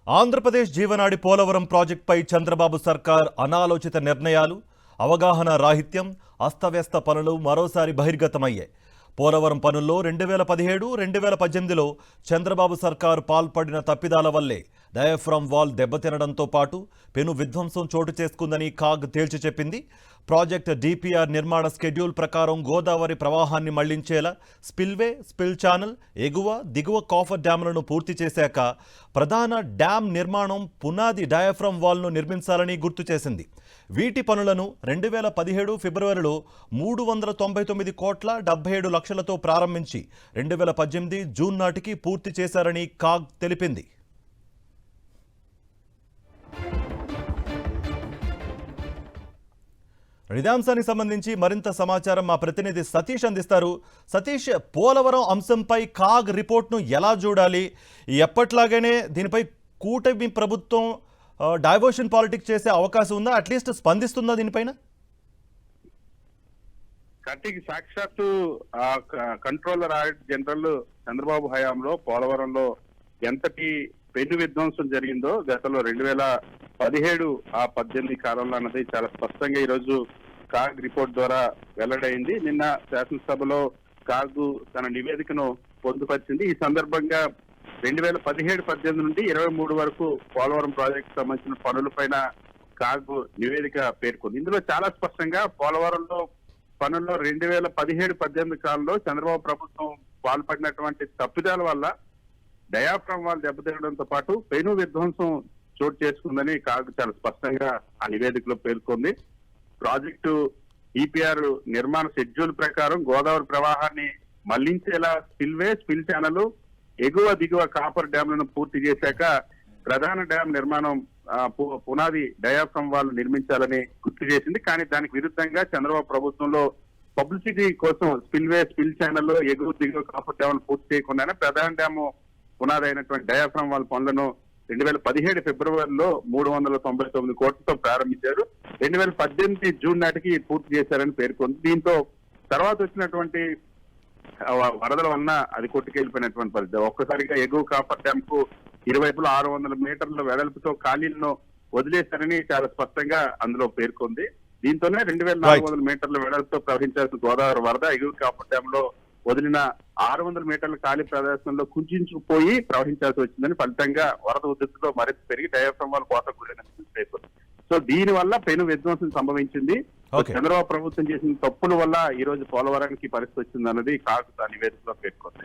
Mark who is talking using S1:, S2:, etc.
S1: ఆంధ్రప్రదేశ్ జీవనాడి పోలవరం ప్రాజెక్టుపై చంద్రబాబు సర్కార్ అనాలోచిత నిర్ణయాలు, అవగాహన రాహిత్యం, అస్తవ్యస్త పనులు మరోసారి బహిర్గతమయ్యాయి. పోలవరం పనుల్లో 2017-2018లో చంద్రబాబు సర్కారు పాల్పడిన తప్పిదాల వల్లే డయాఫ్రామ్ వాల్ దెబ్బతినడంతో పాటు పెను విధ్వంసం చోటు చేసుకుందని కాగ్ తేల్చి చెప్పింది. ప్రాజెక్ట్ డిపిఆర్ నిర్మాణ స్కెడ్యూల్ ప్రకారం గోదావరి ప్రవాహాన్ని మళ్లించేలా స్పిల్వే, స్పిల్ ఛానల్, ఎగువ దిగువ కాఫర్ డ్యాములను పూర్తి చేశాక ప్రధాన డ్యాం నిర్మాణం పునాది డయాఫ్రామ్ వాల్ను నిర్మించాలని గుర్తు చేసింది. వీటి పనులను 2017 ఫిబ్రవరిలో 399,77,00,000తో ప్రారంభించి 2018 జూన్ నాటికి పూర్తి చేశారని కాగ్ తెలిపింది. ఇదే అంశానికి సంబంధించి మరింత సమాచారం మా ప్రతినిధి సతీష్ అందిస్తారు. సతీష్, పోలవరం అంశంపై కాగ్ రిపోర్ట్ను ఎలా చూడాలి? ఎప్పట్లాగానే దీనిపై కూటమి ప్రభుత్వం డైవర్షన్ పాలిటిక్స్ చేసే అవకాశం ఉందా? అట్లీస్ట్ స్పందిస్తుందా దీనిపైన?
S2: కార్తీక్, సాక్షాత్తు కంట్రోలర్ ఆడిట్ జనరల్ చంద్రబాబు హయాంలో పోలవరంలో ఎంతటి పెను విధ్వంసం జరిగిందో గతంలో 2017-18 కాలంలో అన్నది చాలా స్పష్టంగా ఈరోజు కాగ్ రిపోర్ట్ ద్వారా వెల్లడైంది. నిన్న శాసనసభలో కాగ్ తన నివేదికను పొందుపరిచింది. ఈ సందర్భంగా 2017-18 నుండి 23 వరకు పోలవరం ప్రాజెక్టు సంబంధించిన పనులపైన కాగ్ నివేదిక పేర్కొంది. ఇందులో చాలా స్పష్టంగా పోలవరంలో పనుల్లో 2017-18 కాలంలో చంద్రబాబు ప్రభుత్వం పాల్పడినటువంటి తప్పిదాల వల్ల డయాఫ్రామ్ వాల్ దెబ్బతినడంతో పాటు పెను విధ్వంసం చోటు చేసుకుందని కాగ్ చాలా స్పష్టంగా ఆ నివేదికలో పేర్కొంది. ప్రాజెక్టు ఈపీఆర్ నిర్మాణ షెడ్యూల్ ప్రకారం గోదావరి ప్రవాహాన్ని మళ్లించేలా స్పిల్వే, స్పిల్ ఛానల్, ఎగువ దిగువ కాపర్ డ్యాంలను పూర్తి చేశాక ప్రధాన డ్యాం నిర్మాణం పునాది డయాఫ్రామ్ వాల్ నిర్మించాలని గుర్తు చేసింది. కానీ దానికి విరుద్ధంగా చంద్రబాబు ప్రభుత్వంలో పబ్లిసిటీ కోసం స్పిల్వే, స్పిల్ ఛానల్, ఎగువ దిగువ కాపర్ డ్యాం పూర్తి చేయకుండానే ప్రధాన డ్యాము పునాది అయినటువంటి డయాఫ్రామ్ వాల్ పనులను 2017 ఫిబ్రవరిలో 399 కోట్లతో ప్రారంభించారు. 2018 జూన్ నాటికి పూర్తి చేశారని పేర్కొంది. దీంతో తర్వాత వచ్చినటువంటి వరదల వలన అది కొట్టుకెళ్లిపోయినటువంటి పరిస్థితి. ఒక్కసారిగా ఎగువ కాపర్ డ్యామ్ కు ఇరువైపులా 600 మీటర్ల వెడల్పుతో ఖాళీలను వదిలేశారని చాలా స్పష్టంగా అందులో పేర్కొంది. దీంతోనే 2400 మీటర్ల వెడల్పుతో ప్రవహించాల్సిన గోదావరి వరద ఎగువ కాపర్ డ్యామ్ లో వదిలిన 600 మీటర్ల ఖాళీ ప్రదేశంలో కుంచుకుపోయి ప్రవహించాల్సి వచ్చిందని, ఫలితంగా వరద ఉధృతితో మరింత పెరిగి డయాఫ్రామ్ వాల్ కోతకు గురైనట్టు పేర్కొంది. సో దీని వల్ల పెను విధ్వంసం సంభవించింది. చంద్రబాబు ప్రభుత్వం చేసిన తప్పుల వల్ల ఈ రోజు పోలవరానికి పరిస్థితి వచ్చింది అన్నది కాగ్ నివేదికలో పేర్కొంది.